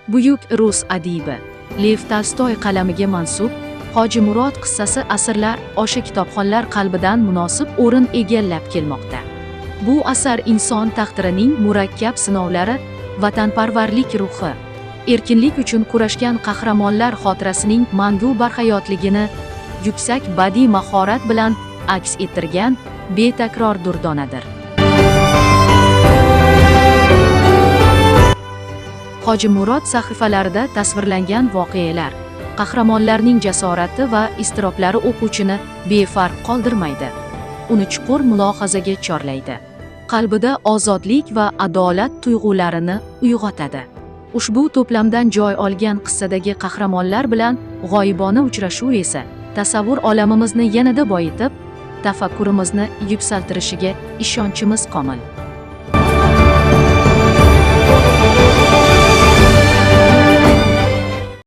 Buyuk rus adibi Lev Tolstoy qalamiga mansub Hoji Murod qissasi asrlar osha kitobxonlar qalbidan munosib o'rin egallab kelmoqda. Bu asar inson taqdirining murakkab sinovlari, vatanparvarlik ruhi, erkinlik uchun kurashgan qahramonlar xotirasining mangu barhayotligini yuksak badiiy mahorat bilan aks ettirgan betakror durdonadir. Hoji Murod sahifalarida tasvirlangan voqealar, qahramonlarning jasorati va iztiroblari o'quvchini befarq qoldirmaydi. Uni chuqur mulohazaga chorlaydi. Qalbida ozodlik va adolat tuyg'ularini uyg'otadi. Ushbu to'plamdan joy olgan qissadagi qahramonlar bilan g'oyibona uchrashuv esa tasavvur olamimizni yanada boyitib, tafakkurimizni yuksaltirishiga ishonchimiz komil.